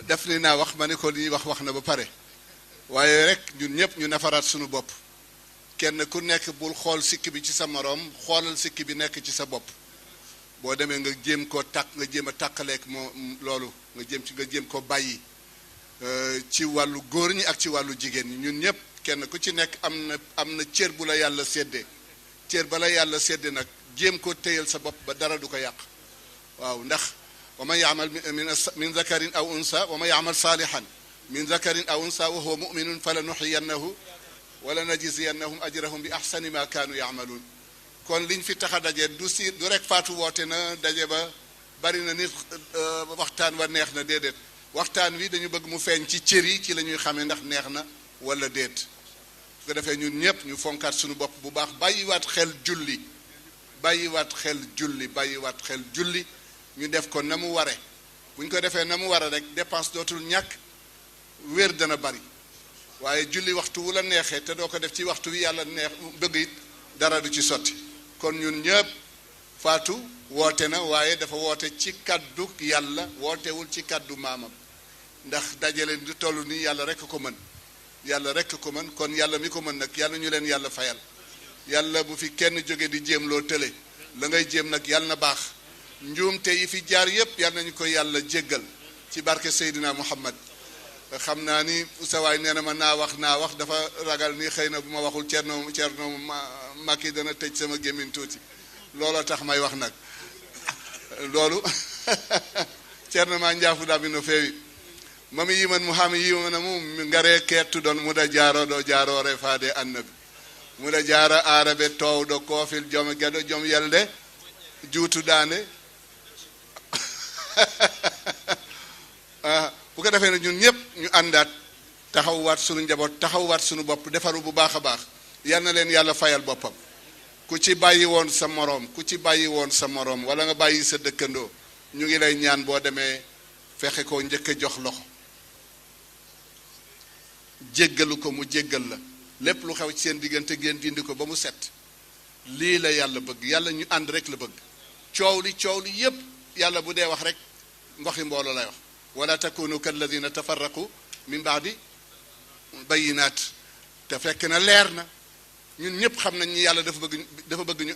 def ni naa wax ma ne ko li wax na ba pare waaye rek ñun ñëpp ñu nafaraat suñu bopp kenn ku nekk bul xool sikk bi ci sa moroom xoolal sikk bi nekk ci sa bopp boo demee nga jéem koo nga jéem a tàqaleek moo loolu nga jéem koo bàyyi ci wàllu góor ñi ak ci wàllu jigéen ñi ñun ñëpp kenn ku ci nekk am na cër bu la yàlla séddee cër ba la yàlla séddee nag jéem koo téyal sa bopp ba dara du ko yàq waaw ndax wa man yaamal min zakarin aw unsa wa man yaamal saalihan min zakarin aw unsa wa huwa muminun fala nuxiyannahu wala najziyannahum ajrahum bi ahsani ma kaanu yaamaluun kon liñ fi tax a daje du rek faatu woote na daje ba bari na nit waxtaan wa neex na déedéet waxtaan wi dañu bëgg mu feeñ ci cër yi ci la ñuy xamee ndax neex na wala déet su ko defee ñun ñëpp ñu fonkaat suñu bopp bu baax bàyyiwaat xel julli bàyyiwaat xel julli ñu def ko na mu ware bu ñu ko defee na mu ware rek dépense dootul ñàkk wér dana bari waaye julli waxtu wu la neexee te doo ko def ci waxtu wi yàlla neex bëgg it dara du ci sotti kon ñun ñëpp faatu woote na waaye dafa woote ci kaddu yàlla wootewul ci kaddu maamam ndax dajale du toll nii yàlla rekk ko mën kon yàlla mi ko mën nag yàlla ñu leen yàlla fayal yàlla bu fi kenn jóge di jéem loo tële la ngay jéem nag yàlla na baax njuumte yi fi jaar yépp yàlla nañu ko yàlla jéggal ci barke Seydina Muhammad xam naa ni sawaay nee na ma naa wax dafa ragal ni xëy na bu ma waxul cerno Macky dana tëj sama gémmiñ tuuti looloo tax may wax nag loolu cerno ma njaafu dami no feewi mami yiman mo hami yimana mum ngare kettuɗon muda jaaroɗo jaarore faade annabi muda jaara arabe towɗo koofil joom gueɗo joom yelde juutuɗande bu ko defee ne ñun ñëpp ñu àndaat taxawwaat sunu njaboot taxawwaat sunu bopp defaru bu baax a baax yal na leen yàlla fayal boppam ku ci bàyyi woon sa moroom wala nga bàyyi sa dëkkandoo ñu ngi lay ñaan boo demee fexe ko njëkk a jox loxo jéggalu ko mu jéggal la lépp lu xew ci seen diggante ngeen dindi ko ba mu set lii la yàlla bëgg yàlla ñu ànd rek la bëgg coow li yépp yàlla bu dee wax rek ngoxi mbooloo lay wax wala takunu kalladina tafarraqu min baadi bayinaat te fekk na leer na ñun ñëpp xam nañ ni yàlla dafa bëgg ñu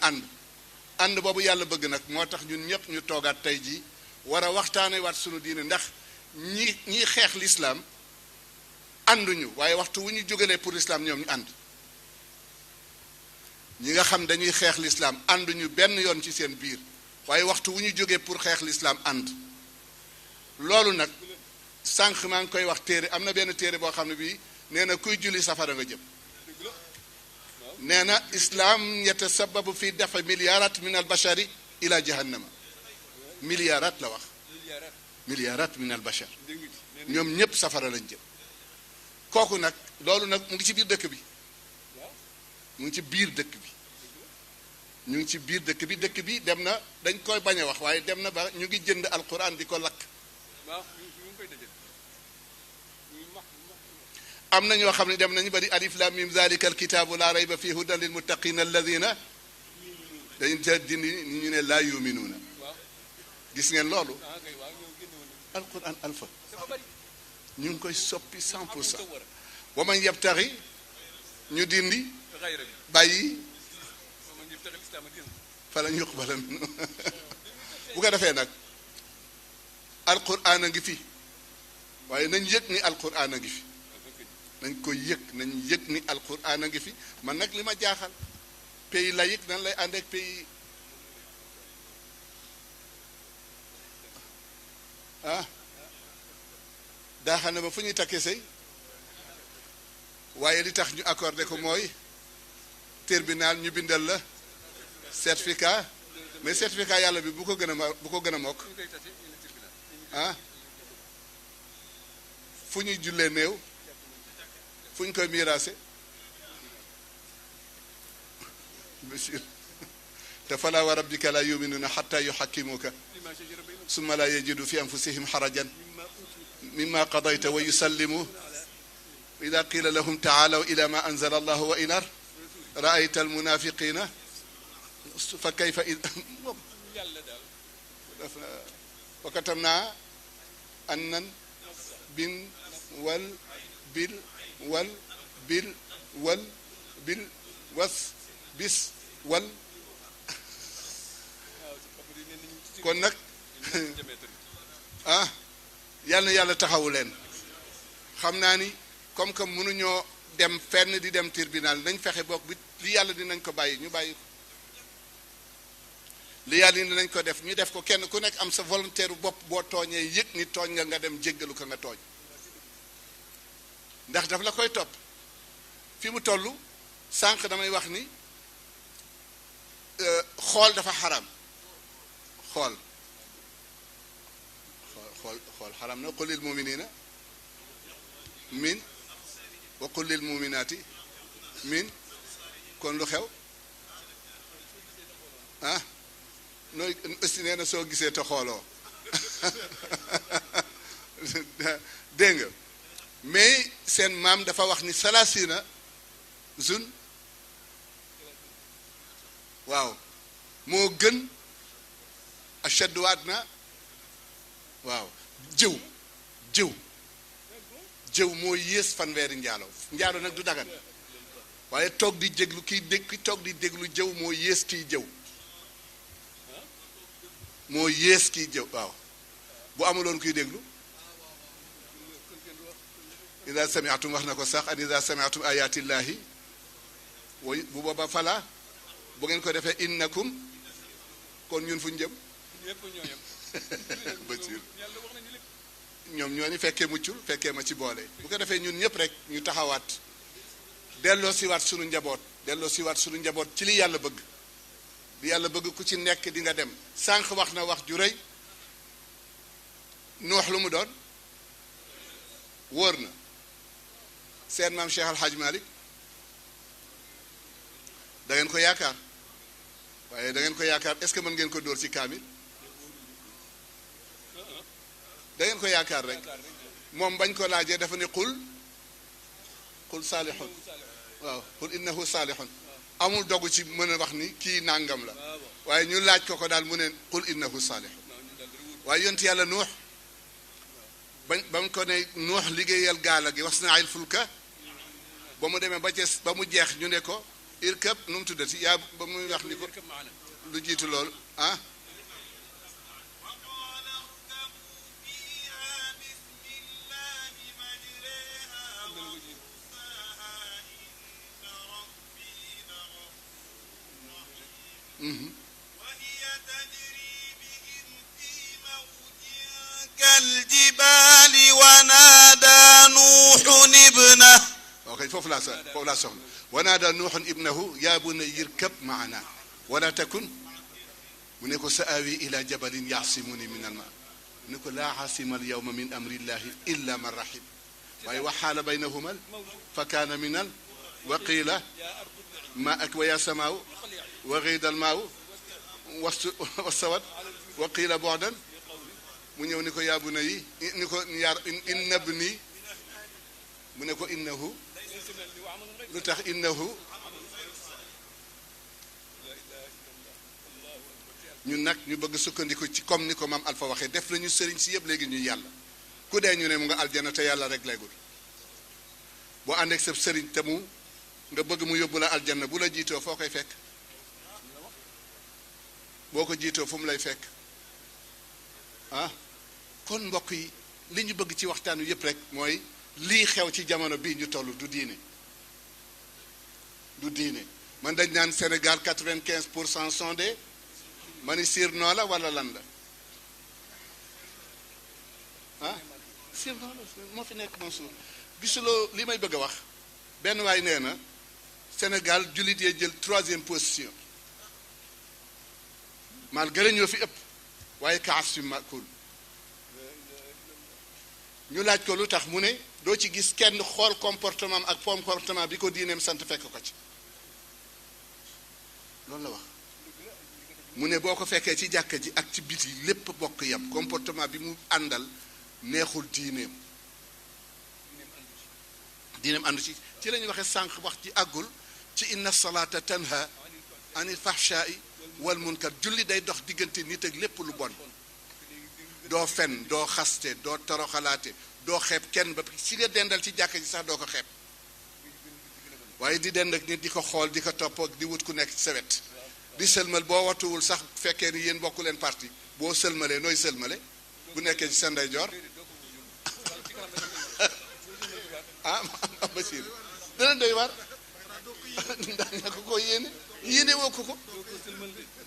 ànd boobu yàlla bëgg nag moo tax ñun ñëpp ñu toogaat tey jii war a waxtaane waat sunu diine ndax ñi xeex lislaam ànduñu waaye waxtu wu ñu jógalee pour lislaam ñoom ñu ànd ñi nga xam dañuy xeex lislaam ànduñu benn yoon ci seen biir waaye waxtu wu ñu jógee pour xeex lislaam ànd loolu nag sànq maa ngi koy wax téere am na benn téere boo xam ne bii nee na kuy julli safara nga jëm nee na islaam yatasababu fi dafa milliarat min al bashari ila jahannama milliarat la wax milliarat min al bashar ñoom ñépp safara lañ jëm kooku nag loolu nag mu ngi ci biir dëkk bi dëkk bi dem na dañ koy bañ a wax waaye dem na ba ñu ngi jënd alquran di ko lakk am na ñoo xam ne dem nañu bari alif lam mim zalika alkitabu la rayba fi hudan lil muttaqina alladina dañu te dindi ñu ne laa yuminuuna gis ngeen loolu alquran alfa ñu ngi koy soppi 100% wa man yabtaxi ñu dindi bàyyi falan yuqbala minhu bu ko defee nag alquran a ngi fi waaye nañ yëg ni alquran a ngi fi nañ ko nañ yëg ni alquran a ngi fi man nag li ma jaaxal pays laïque nan lay ànd ak pays daaxal na ba fu ñuy takkee sëy waaye li tax ñu accordé ko mooy tribunal ñu bindal la certificat mais certificat yàlla bi bu ko gën a mokk fu ñuy jullee néew fu ñu koy miiraase monsieur te fala wa rabbika la yuminuna xatta yuxakkimuka summa la yajidu fi anfusihim xarajan mimma qadayta wa yusallimu ida qila lahum taalaw ila ma anzala allahu wa inar raayta almunafiqina fa kayfa wa katabna annan bin wal bil wal bil wal bil was bis wal kon nag ah yal na yàlla taxawu leen xam naa ni comme que mënuñoo dem fenn di dem tribunal nañ fexe bokk bi li yàlla dinañ ko bàyyi ñu bàyyi ko li yàlla dinañ ko def ñu def ko kenn ku nekk am sa volontaire bopp boo tooñee yëg ni tooñ nga dem jéggalu ko nga tooñ ndax daf la koy topp fi mu toll sànq damay wax ni xool dafa xaram xool xaram na qul lil muminina min wa qul lil muminaati min kon lu xew ah nooy aussi nee na soo gisee te xooloo dégg nga mais seen maam dafa wax ni salaasina zun waaw moo gën ashaddu adna waaw jëw moo yées fanweeri njaalo nag du dagan waaye toog di jéglu kiy toog di déglu jëw moo yées kiy jëw waaw bu amuloon kuy déglu ida samiatum wax na ko sax an ida samiatum ayatillahi bu booba fala bu ngeen ko defee innakum kon ñun fu ñu jëm Basiir ñoom ñoo ni fekkee muccul fekkee ma ci boole bu ko defee ñun ñëpp rek ñu taxawaat delloo siwaat sunu njaboot ci li yàlla bëgg li yàlla bëgg ku ci nekk di nga dem sànq wax na wax ju rëy Nuux lu mu doon wóor na seen maam Cheikh Al Hadj Malick da ngeen ko yaakaar waaye da ngeen ko yaakaar est-ce que mën ngeen ko dóor ci kaamil da ngeen ko yaakaar rek moom bañ ko laajee dafa ne qul saalihun waaw qul innahu saalihun amul dogu ci mën a wax ni kii nàngam la waaye ñu laaj ko daal mu ne qul innahu saalihun waaye yonent yàlla nuux ba mu ko ne nuux liggéeyal gaala gi wasna'il fulka ba mu demee ba mu jeex ñu ne ko irkab nu mu tuddati yaa ba muy wax ni ko lu jiitu loolu ah كالجبال ونادى نوح ابنه اوكي فوف لا soxna ونادى نوح ابنه يا بني اركب معنا ولا تكن mu ne ko sa'awi ila jabalin ya'simuni min al-ma mu ne ko laa aasima al-yawma min amri llahi illa man rahim waaye wa haala baynahuma fa kaana min al wa qiila maa'ak wa ya samaa'u wa ghida al-maa'u wastawat wa qiila bu'dan mu ñëw ni ko yaa bunayya ni ko inna ibni mu ne ko innahu lu tax innahu ñun nag ñu bëgg sukkandiku ci comme ni ko maam Alpha waxee def nañu sëriñ si yëpp léegi ñuy yàlla ku dee ñu ne mu nga aljana te yàlla rek léegul boo ànd ak sa sëriñ te mu nga bëgg mu yóbbu la aljana bu la jiitoo foo koy fekk boo ko jiitoo fu mu lay fekk ah kon mbokk yi li ñu bëgg ci waxtaan wi yëpp rek mooy lii xew ci jamono bii ñu toll du diine man dañ naan Sénégal 95% sont des mani siir noo la wala lan la ah siir noo la moo fi nekk Mansour gisuloo li may bëgg a wax benn waay nee na Sénégal jullit yee jël 3e position malgré ñoo fi ëpp waaye kaas fi makul ñu laaj ko lu tax mu ne doo ci gis kenn xool comportement ak comportement bi ko diineem sant fekk ko ci loolu la wax mu ne boo ko fekkee ci jàkka ji ak ci biti lépp bokk yam comportement bi mu àndal neexul diineem àndu ci la ñuy waxee sànq wax ci àggul ci inna salata tanha anil fahshai wal munkar julli day dox diggante nit ak lépp lu bon doo fen doo xaste doo toroxalaate doo xeeb kenn ba si nga dendal ci jàkka ji sax doo ko xeeb waaye di dend ak nit di ko xool di ko topp ak di wut ku nekk ci sa wet di sëlmal boo watuwul sax fekkee ni yéen bokku leen parti boo sëlmalee nooy sëlmale bu nekkee ci sa ndeyjoor ah Bachir dana doy war ndax ñàkk ko yéene woo ko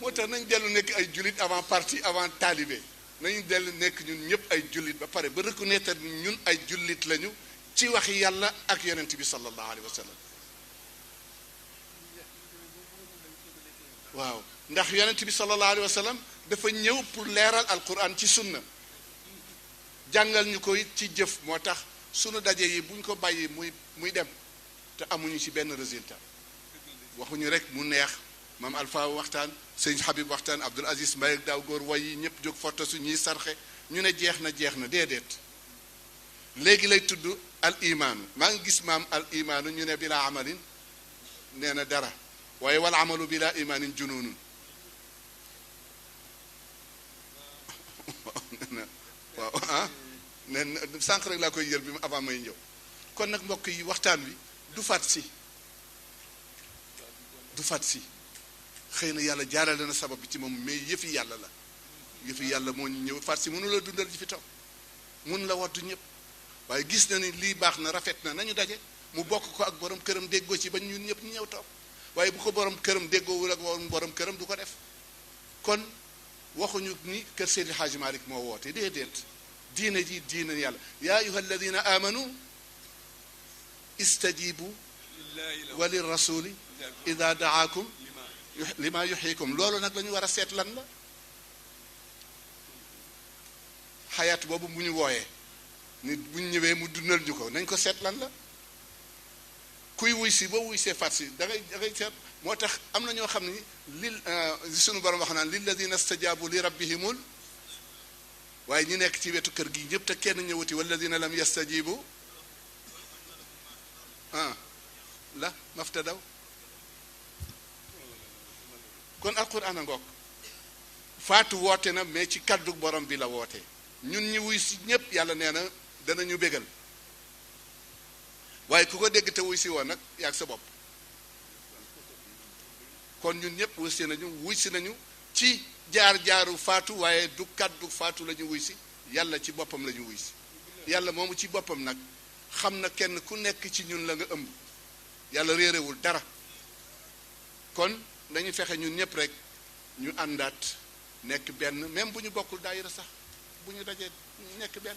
moo tax nañ dellu nekk ay jullit avant parti avant talibé nañu dellu nekk ñun ñëpp ay jullit ba pare ba reconnaître ñun ay jullit lañu ci waxi yàlla ak yonent bi sallallahu alayhi wa sallam waaw ndax yonent bi sallallahu alayhi wa sallam dafa ñëw pour leeral alquran ci sunna jàngal ñu ko it ci jëf moo tax sunu daje yi buñ ko bàyyi muy dem te amuñu ci benn résultat waxuñu rek mu neex maam Alpha waxtaan sëñ Habib waxtaan Abdul Aziz Mbaye ak daaw góor way yi ñëpp jóg foto su ñuy sarxe ñu ne jeex na déedéet léegi lay tudd al imaanu maa ngi gis maam al imaanu ñu ne bila amalin nee na dara waaye wal amalu bila imaanin jununun waaw ah nee na sànq rek laa koy yër bi avant may ñëw kon nag mbokk yi waxtaan wi du fat si xëy na yàlla jaarale na sabab bi ci moom mais yëfi yàlla la yëfi yàlla moo ñu ñëw fat si mënu la dundal ji fi toog mun la wattu ñëpp waaye gis na ni lii baax na rafet na nañu daje mu bokk ko ak borom këram déggoo ci ba ñun ñëpp ñu ñëw toog waaye bu ko borom këram déggoowul ak borom këram du ko def kon waxuñu ni kër Seydi Hadji Malick moo woote déedéet diine ji diine yàlla yaa ayuha alladina amanu istajibu wa lirrasuli ida daakum lima yuxyikum loolu nag la ñu war a seet lan la xayaat boobu bu ñu wooyee nit bu ñu ñëwee mu dundal ñu ko nañ ko seet lan la kuy wuy si boo wuy see fat si da ngay seet moo tax am na ñoo xam ni li sunu borom wax naan lilladina stajabu li rabbihimul waaye ñi nekk ci wetu kër gi ñëpp te kenn ñëwati walladina lam yastajibu la maftadaw kon alquran a ngoog faatu woote na mais ci kaddu borom bi la woote ñun ñi wuy si ñëpp yàlla nee na danañu bégal waaye ku ko dégg te wuy si woon nag yaag sa bopp kon ñun ñëpp wuy si nañu ci jaar-jaaru faatu waaye du kaddu faatu la ñu wuy si yàlla ci boppam la ñu wuy si yàlla moomu ci boppam nag xam na kenn ku nekk ci ñun la nga ëmb yàlla réerewul dara kon dañu fexe ñun ñëpp rek ñu àndaat nekk benn même bu ñu bokkul daayira sax bu ñu dajee nekk benn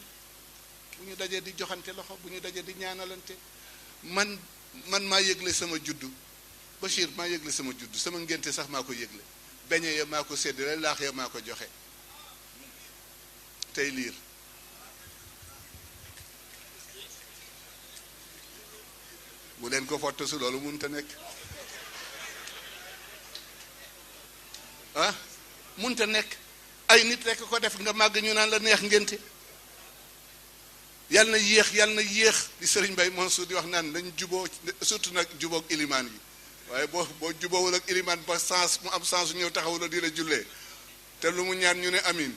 bu ñu dajee di joxante loxo bu ñu dajee di ñaanalante man maa yëgle sama juddu Bachir maa yëgle sama juddu sama ngénte sax maa ko yëgle beñe ya maa ko séddale laax ya maa ko joxe tey liir bu leen ko foto su loolu mënut a nekk mënut a nekk ay nit rek ko def nga màgg ñu naan la neex ngénte yàlla na yéex di Serigne Baye Mansour di wax naan nañ juboo surtout nag jubóog ilimaan yi waaye boo jubóowul ak ilimaan ba sens mu am sens ñëw taxaw la di la jullee te lu mu ñaan ñu ne amin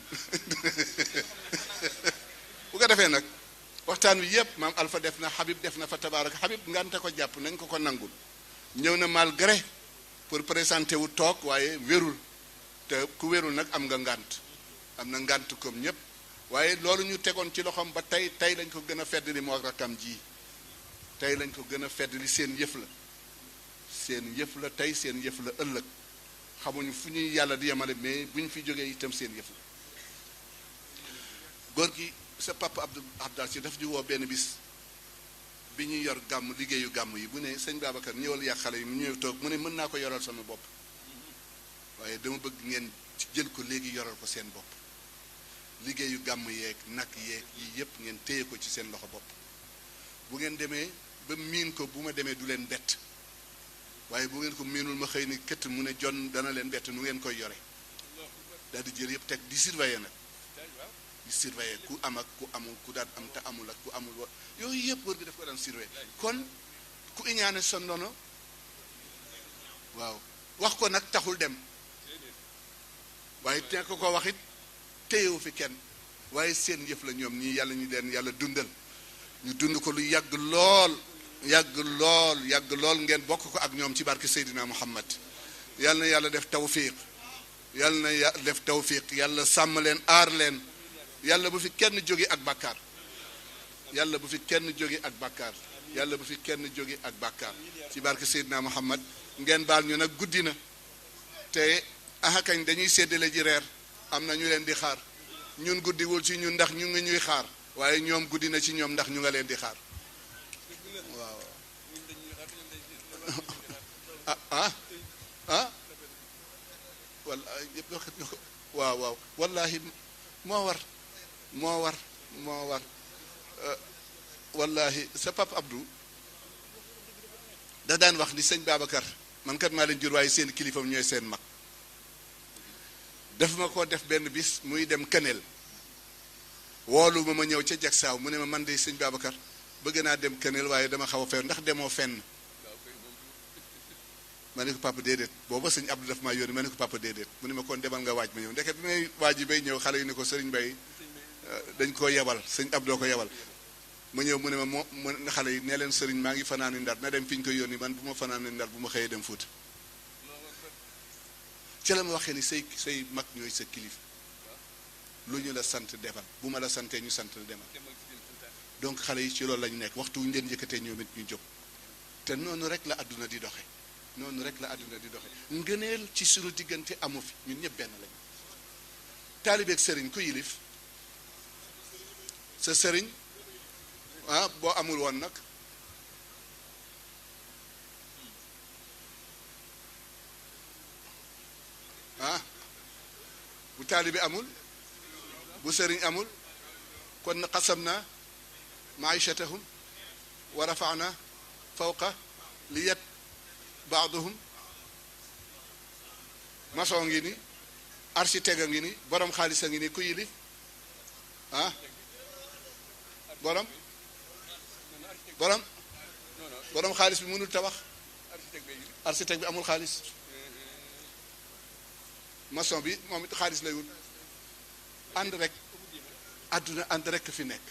bu ko defee nag waxtaan wi yëpp maam Alpha def na Habib def na fa tabaaraka Habib ngante ko jàpp nañ ko nangul ñëw na malgré pour présenter wu toog waaye wérul te ku wérul nag am nga ngant am na ngant comme ñëpp waaye loolu ñu tegoon ci loxoom ba tey lañ ko gën a feddali moo rakkam ji tey lañ ko gën a feddali seen yëf la tey seen yëf la ëllëg xamuñu fu ñuy yàlla di yemale mais bu ñu fi jógee itam seen yëf la góor gi sa papa Abdou si daf ñu woo benn bis bi ñuy yor gàmm liggéeyu gàmm yi bu ne sëñ Babacar ñëwal yàq xale yi mu ñëw toog mu ne mën naa ko yoral sama bopp waaye dama bëgg ngeen jël ko léegi yoral ko seen bopp liggéeyu gàmm yeeg nag yeeg yi yëpp ngeen téye ko ci seen loxo bopp bu ngeen demee ba miin ko bu ma demee du leen bett waaye bu ngeen ko miinul ma xëy ni këtt mu ne jon dana leen bett nu ngeen koy yore daal di jël yëpp teg di surveiller nag di surveiller ku am ak ku amul ku daan am te amul ak ku amul wa yooyu yëpp góor gi daf ko daan surveiller kon ku iñaane sa ndono waaw wax ko nag taxul dem waaye te ko wax it téyewu fi kenn waaye seen yëf la ñoom ñii yàlla ñu leen yàlla dundal ñu dund ko lu yàgg lool yàgg lool yàgg lool ngeen bokk ko ak ñoom ci barke Seydina Muhammad yàlla na yàlla def tawfiq yàlla na yàlla def tawfiq yàlla sàmm leen aar leen yàlla bu fi kenn jóge ak bàkkaar yàlla bu fi kenn jóge ak bàkkaar yàlla bu fi kenn jóge ak bàkkaar ci barke Seydina Muhammad ngeen baal ñu nag guddi na te ahakañ dañuy séddale ji reer am na ñu leen di xaar ñun guddiwul ci ñun ndax ñu ngi ñuy xaar waaye ñoom guddi na ci ñoom ndax ñu nga leen di xaar waaw wala waaw waaw wallahi moo war wallahi sa pap Abdou da daan wax ni sëñ Babacar man kat maa leen jur waaye seen kilifam ñooy seen mag def ma ko def benn bis muy dem Kanel woolu ma ñëw ca Jaksaaw mu ne ma man de sëñ Babacar bëgg naa dem Kanel waaye dama xaw a feer ndax demoo fenn ma ne ko papa déedéet booba sëñ Abdou daf maa yónni ma ne ko papa déedéet mu ne ma kon demal nga waaj ma ñëw ndeke bi may waaj yi bay ñëw xale yi ni ko sëriñ Bay dañ ko yebal sëñ Abdou ko yebal ma ñëw mu ne ma mu xale yi nee leen sëriñ maa ngi fanaani Ndar na dem fi ñu koy yónni man bu ma fanaani Ndar bu ma xëyee dem Fuuta ci la ma waxee ni say mag ñooy sa kilifa lu ñu la sant defal bu ma la santee ñu sant la demal donc xale yi ci loolu lañu nekk waxtu wu ñu leen yëkkatee ñoom it ñu jóg te noonu rek la àdduna di doxe noonu rek la àdduna di doxe ngëneel ci suñu diggante amu fi ñun ñëpp benn lañu taalibeeg sëriñ ku yilif sa sëriñ boo amul woon nag bu taalibe amul bu sëriñ amul kon qasam na maichatahum wa rafana fawqa liyat baaduhum maçon ngi ni architecte a ngi ni borom xaalis a ngi ni ku yilif borom xaalis bi mënul tabax architecte bi amul xaalis maçon bi moom it xaalis lay wut ànd rek àdduna ànd rek fi nekk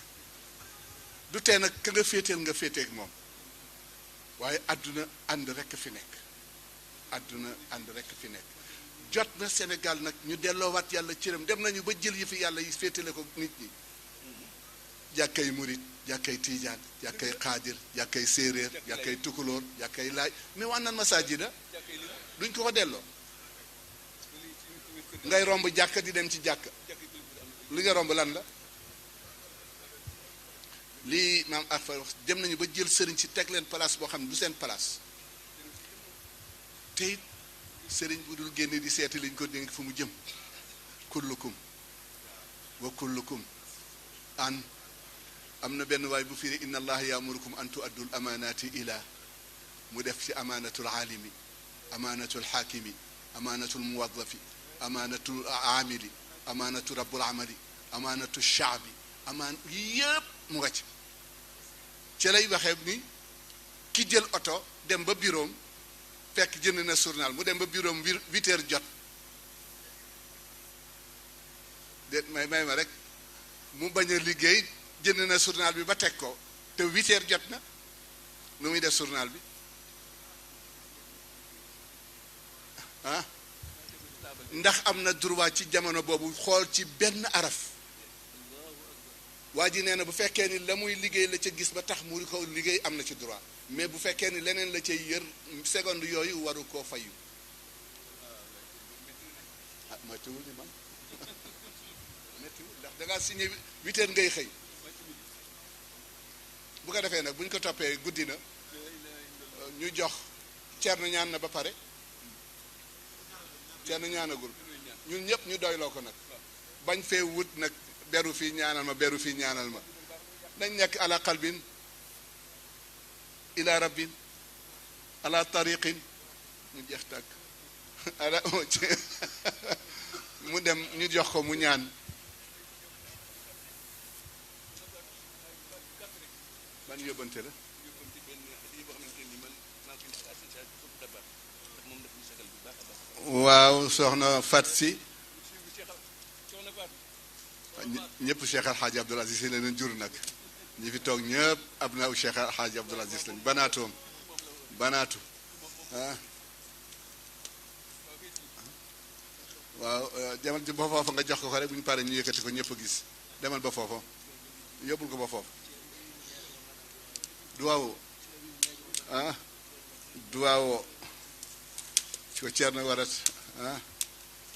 du tee nag ka nga féeteel nga féeteeg moom waaye àdduna ànd rek fi nekk àdduna ànd rek fi nekk jot na Sénégal nag ñu delloowaat yàlla cëram dem nañu ba jël yi fi yàlla yi féetale ko nit ñi jàkkay murit jàkkay tiijaan jàkkay xaadir jàkkay séeréer jàkkay tukulóor jàkkay laaj mais wan nan masaajida duñ ko delloo ngay romb jàkka di dem ci jàkka li nga romb lan la lii maam Arfa wax dem nañu ba jël sëriñ si teg leen place boo xam ne du seen place te it sëriñ bu dul génne di seeti liñ ko dénk fu mu jëm kullukum wa kullukum an am na benn waay bu firi inna allaha yaamurukum an tuaddul amanati ila mu def ci amanatul aalimi amanatul xaakimi amanatul muwaddafi amanatul aamili amanatu rabbul amali amanatu shaabi yëpp mu nga ci lay waxee ni ki jël oto dem ba bureau fekk jënd na journal mu dem ba bureau 8 heures jot déet may ma rek mu bañ a liggéey jënd na journal bi ba teg ko te 8 heures jot na nu muy def journal bi ndax am na droit ci jamono boobu xool ci benn araf waa ji nee na bu fekkee ni la muy liggéey la ca gis ba tax mu ko liggéey am na ci droit mais bu fekkee ni leneen la cay yër seconde yooyu waru koo fayu méttiwul ni man méttiwul ndax dangaa signé 8 heures ngay xëy bu ko defee nag bu ñu ko toppee guddi na ñu jox Ceerno ñaan na ba pare Ceerno ñaanagul ñun ñëpp ñu doyloo ko nag bañ fee wut nag beru fii ñaanal ma beru fii ñaanal ma nañ nekk ala qalbin ila rabbin ala tariqin mu jeex tàkk ala mu dem ñu jox ko mu ñaan ban yóbbante la waaw soxna Fat si ñëpp Cheikh Al Hadj Abdoul Aziz la leen jur nag ñi fi toog ñëpp abnaaw Cheikh Al Hadj Abdoul Aziz lañ banaatu ah waaw demal ba foofa nga jox ko rek bu ñu paree ñu yëkkati ko ñëpp a gis demal ba foofa yóbbul ko ba foofu duwaawo ah duwaawo ko Ceerno warat ah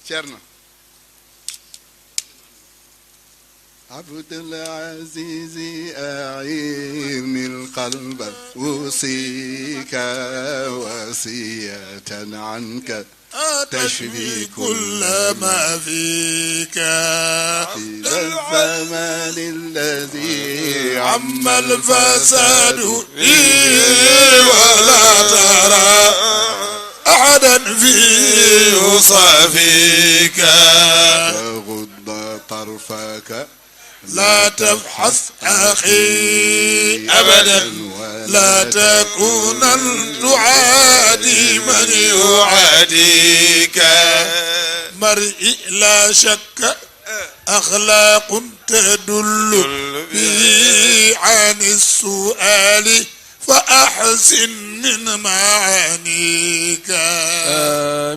Ceerno عبد العزيز أعيرني القلب أوصيك وصية عنك تشفي كل ما فيك في الزمان الذي عم الفساد ولا ترى أحدا فيه يصافيك فغض طرفك لا تبحث أخي أبدا لا تكونن تعادي من يعاديك مرئي لا شك أخلاق تدل به عن السؤال فأحسن من معانيك